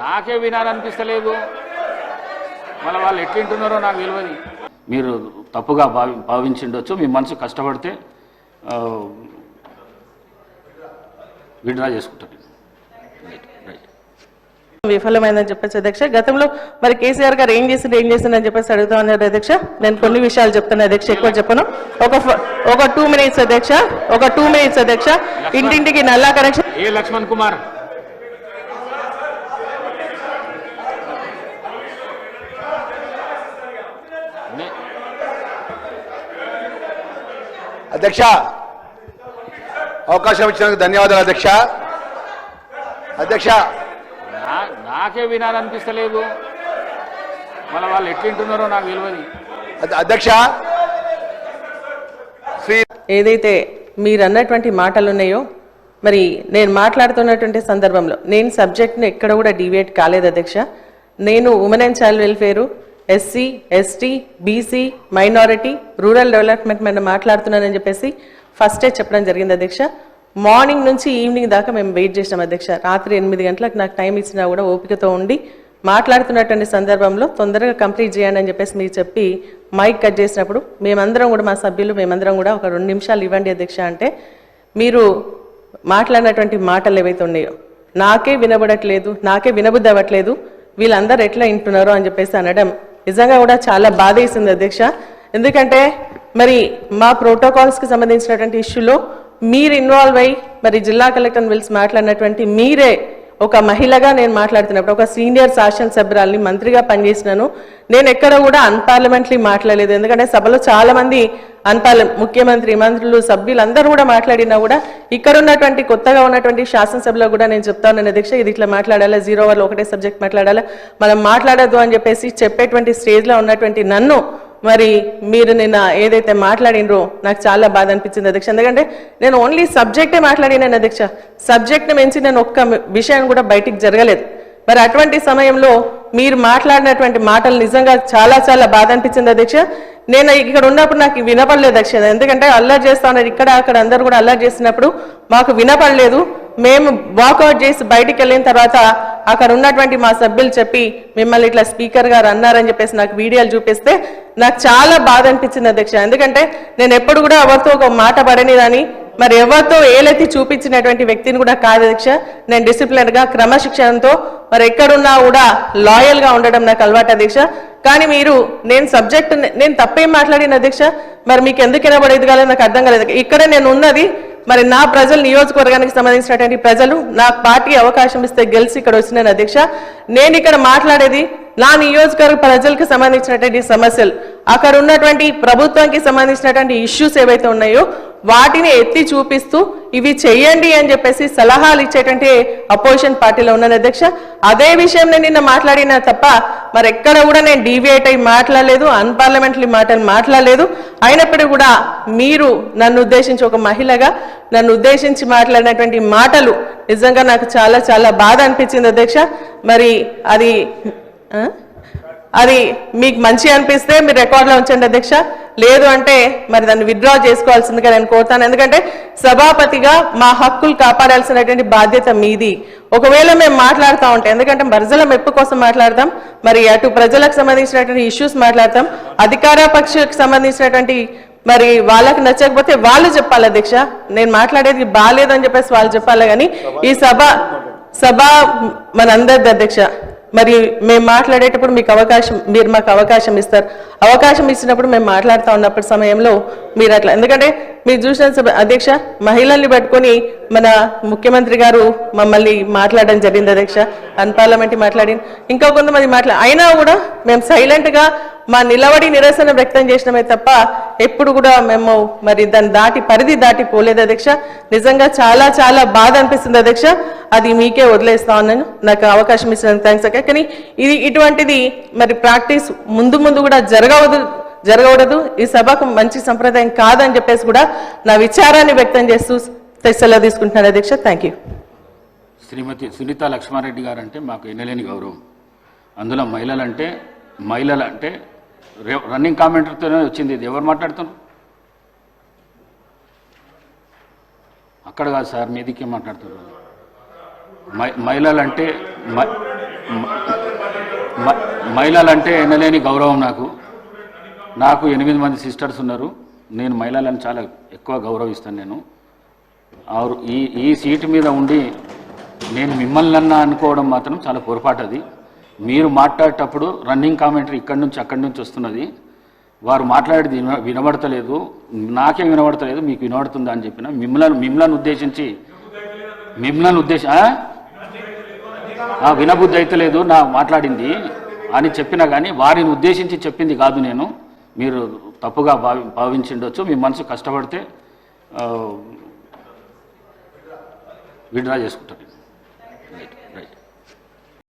నాకే వినాలనిపిస్తలేదు, మళ్ళీ వాళ్ళు ఎట్లుంటున్నారో నాకు తెలియదు. మీరు తప్పుగా భావించిండొచ్చు, మీ మనసు కష్టపడితే విడ్రా చేసుకుంటారు. విఫలమైందని చెప్పేసి అధ్యక్ష, గతంలో మరి కేసీఆర్ గారు ఏం చేసిందని చెప్పేసి అడుగుతా ఉన్నారు అధ్యక్ష. నేను కొన్ని విషయాలు చెప్తాను అధ్యక్ష, ఎక్కువ చెప్పను. ఒక 2 minutes అధ్యక్ష, ఒక 2 minutes అధ్యక్ష. ఇంటింటికి నల్లా కనెక్షన్. ఏ లక్ష్మణ్ కుమార్ అధ్యక్ష, అవకాశం ఇచ్చినందుకు ధన్యవాదాలు అధ్యక్ష. అధ్యక్ష, నాకే వినాలనిపిస్తలేదు, మళ్ళీ వాళ్ళు ఎట్లుంటున్నారో నాకు తెలియదు. అధ్యక్ష, ఏదైతే మీరు అన్నటువంటి మాటలు ఉన్నాయో, మరి నేను మాట్లాడుతున్నటువంటి సందర్భంలో నేను సబ్జెక్ట్ని ఎక్కడ కూడా డివియేట్ కాలేదు అధ్యక్ష. నేను women and child welfare, SC, ST, BC, minority, rural development మీద మాట్లాడుతున్నానని చెప్పేసి ఫస్టే చెప్పడం జరిగింది అధ్యక్ష. మార్నింగ్ నుంచి ఈవినింగ్ దాకా మేము వెయిట్ చేసినాం అధ్యక్ష. రాత్రి 8 గంటలకు నాకు టైం ఇచ్చినా కూడా ఓపికతో ఉండి మాట్లాడుతున్నటువంటి సందర్భంలో తొందరగా కంప్లీట్ చేయండి అని చెప్పేసి మీరు చెప్పి మైక్ కట్ చేసినప్పుడు మేమందరం కూడా, మా సభ్యులు మేమందరం కూడా ఒక 2 నిమిషాలు ఇవ్వండి అధ్యక్ష అంటే, మీరు మాట్లాడినటువంటి మాటలు ఏవైతే ఉన్నాయో నాకే వినబడట్లేదు, నాకే వినబుద్ధి అవ్వట్లేదు, వీళ్ళందరూ ఎట్లా వింటున్నారో అని చెప్పేసి అనడం నిజంగా కూడా చాలా బాధ వేసింది అధ్యక్ష. ఎందుకంటే మరి మా ప్రోటోకాల్స్కి సంబంధించినటువంటి ఇష్యూలో మీరు ఇన్వాల్వ్ అయ్యి మరి జిల్లా కలెక్టర్ని పిలిచి మాట్లాడినటువంటి మీరే, ఒక మహిళగా నేను మాట్లాడుతున్నప్పుడు, ఒక సీనియర్ శాసనసభ్యురాల్ని, మంత్రిగా పనిచేసినాను, నేను ఎక్కడ కూడా అన్పార్లమెంటరీ మాట్లాడలేదు. ఎందుకంటే సభలో చాలా మంది ముఖ్యమంత్రి, మంత్రులు, సభ్యులు అందరూ కూడా మాట్లాడినా కూడా ఇక్కడ ఉన్నటువంటి కొత్తగా ఉన్నటువంటి శాసనసభలో కూడా నేను చెప్తా ఉన్నాను అధ్యక్ష, ఇది ఇట్లా మాట్లాడాలా, 0 hour ఒకటే సబ్జెక్ట్ మాట్లాడాలా, మనం మాట్లాడద్దు అని చెప్పేసి చెప్పేటువంటి స్టేజ్లో ఉన్నటువంటి నన్ను మరి మీరు నిన్న ఏదైతే మాట్లాడినరో నాకు చాలా బాధ అనిపించింది అధ్యక్ష. ఎందుకంటే నేను ఓన్లీ సబ్జెక్టే మాట్లాడినాను అధ్యక్ష, సబ్జెక్ట్ని మించి నేను ఒక్క విషయం కూడా బయటికి జరగలేదు. మరి అటువంటి సమయంలో మీరు మాట్లాడినటువంటి మాటలు నిజంగా చాలా చాలా బాధ అనిపించింది అధ్యక్ష. నేను ఇక్కడ ఉన్నప్పుడు నాకు వినపడలేదు అధ్యక్ష, ఎందుకంటే అల్లరి చేస్తా ఉన్నారు ఇక్కడ అక్కడ అందరూ కూడా అల్లరి చేసినప్పుడు మాకు వినపడలేదు. మేము వాకౌట్ చేసి బయటికి వెళ్ళిన తర్వాత అక్కడ ఉన్నటువంటి మా సభ్యులు చెప్పి మిమ్మల్ని ఇట్లా స్పీకర్ గారు అన్నారని చెప్పేసి నాకు వీడియోలు చూపిస్తే నాకు చాలా బాధ అనిపించింది అధ్యక్ష. ఎందుకంటే నేను ఎప్పుడు కూడా ఎవరితో ఒక మాట పడనిదని, మరి ఎవరితో ఏలెత్తి చూపించినటువంటి వ్యక్తిని కూడా కాదు అధ్యక్ష. నేను డిసిప్లిన్గా, క్రమశిక్షణతో మరి ఎక్కడున్నా కూడా లాయల్గా ఉండడం నాకు అలవాటు అధ్యక్ష. కానీ మీరు నేను తప్పేం మాట్లాడిన అధ్యక్ష, మరి మీకు ఎందుకు వినబడేది కాలేదు నాకు అర్థం కాలేదు. ఇక్కడ నేను ఉన్నది మరి నా ప్రజలు, నియోజకవర్గానికి సంబంధించినటువంటి ప్రజలు నాకు పార్టీ అవకాశం ఇస్తే గెలిచి ఇక్కడ వచ్చినాను అధ్యక్ష. నేను ఇక్కడ మాట్లాడేది నా నియోజకవర్గ ప్రజలకు సంబంధించినటువంటి సమస్యలు, అక్కడ ఉన్నటువంటి ప్రభుత్వానికి సంబంధించినటువంటి ఇష్యూస్ ఏవైతే ఉన్నాయో వాటిని ఎత్తి చూపిస్తూ ఇవి చెయ్యండి అని చెప్పేసి సలహాలు ఇచ్చేటువంటి అపోజిషన్ పార్టీలో ఉన్నాను అధ్యక్ష. అదే విషయం నేను నిన్న మాట్లాడినా తప్ప మరి ఎక్కడ కూడా నేను డీవియేట్ అయి మాట్లాడలేదు, అన్పార్లమెంటరీ మాటలు మాట్లాడలేదు. అయినప్పటికీ కూడా మీరు నన్ను ఉద్దేశించి, ఒక మహిళగా నన్ను ఉద్దేశించి మాట్లాడినటువంటి మాటలు నిజంగా నాకు చాలా చాలా బాధ అనిపించింది అధ్యక్ష. మరి అది మీకు మంచి అనిపిస్తే మీరు రికార్డులో ఉంచండి అధ్యక్ష, లేదు అంటే మరి దాన్ని విత్డ్రా చేసుకోవాల్సిందిగా నేను కోరుతాను. ఎందుకంటే సభాపతిగా మా హక్కులు కాపాడాల్సినటువంటి బాధ్యత మీది. ఒకవేళ మేము మాట్లాడుతూ ఉంటే, ఎందుకంటే ప్రజల మెప్పు కోసం మాట్లాడతాం, మరి అటు ప్రజలకు సంబంధించినటువంటి ఇష్యూస్ మాట్లాడతాం, అధికార పక్షకు సంబంధించినటువంటి మరి వాళ్ళకి నచ్చకపోతే వాళ్ళు చెప్పాలి అధ్యక్ష. నేను మాట్లాడేది బాగాలేదని చెప్పేసి వాళ్ళు చెప్పాలి. కానీ ఈ సభ మనందరిది అధ్యక్ష. మరి మేము మాట్లాడేటప్పుడు మీరు మాకు అవకాశం ఇస్తారు. అవకాశం ఇచ్చినప్పుడు మేము మాట్లాడుతూ ఉన్నప్పటి సమయంలో మీరు అట్లా, ఎందుకంటే మీరు చూసిన అధ్యక్ష, మహిళల్ని పట్టుకొని మన ముఖ్యమంత్రి గారు మమ్మల్ని మాట్లాడడం జరిగింది అధ్యక్ష, అన్పార్లమెంటరీ మాట్లాడి, ఇంకా కొంతమంది అయినా కూడా మేము సైలెంట్గా మా నిలబడి నిరసన వ్యక్తం చేసినమే తప్ప ఎప్పుడు కూడా మేము మరి దాని పరిధి దాటి పోలేదు అధ్యక్ష. నిజంగా చాలా చాలా బాధ అనిపిస్తుంది అధ్యక్ష. అది మీకే వదిలేస్తా ఉన్నాను, నాకు అవకాశం ఇచ్చినందుకు థ్యాంక్స్ అక్క. కానీ ఇటువంటిది మరి ప్రాక్టీస్ ముందు కూడా జరగకూడదు, ఈ సభకు మంచి సంప్రదాయం కాదని చెప్పేసి కూడా నా విచారాన్ని వ్యక్తం చేస్తూ సెలవు తీసుకుంటున్నాను అధ్యక్ష. Thank you. శ్రీమతి సునీత లక్ష్మారెడ్డి గారు అంటే మాకు ఎన్నలేని గౌరవం. అందులో మహిళలంటే రన్నింగ్ కామెంటర్తోనే వచ్చింది. ఇది ఎవరు మాట్లాడుతున్నారు? అక్కడ కాదు సార్, మీదికే మాట్లాడుతున్నారు. మహిళలంటే మహిళలంటే ఎనలేని గౌరవం నాకు 8 మంది సిస్టర్స్ ఉన్నారు. నేను మహిళలను చాలా ఎక్కువ గౌరవిస్తాను. నేను ఈ సీటు మీద ఉండి నేను మిమ్మల్ని అనుకోవడం మాత్రం చాలా పొరపాటు. అది మీరు మాట్లాడేటప్పుడు రన్నింగ్ కామెంటరీ ఇక్కడి నుంచి అక్కడి నుంచి వస్తున్నది. వారు మాట్లాడేది వినబడతలేదు, నాకే వినబడతలేదు, మీకు వినబడుతుందా అని చెప్పిన. మిమ్మల్ని ఉద్దేశించి వినబుద్ధి అయితే లేదు నా మాట్లాడింది అని చెప్పినా కానీ వారిని ఉద్దేశించి చెప్పింది కాదు నేను. మీరు తప్పుగా భావించిండొచ్చు. మీ మనసు కష్టపడితే విడ్రా చేసుకుంటారు.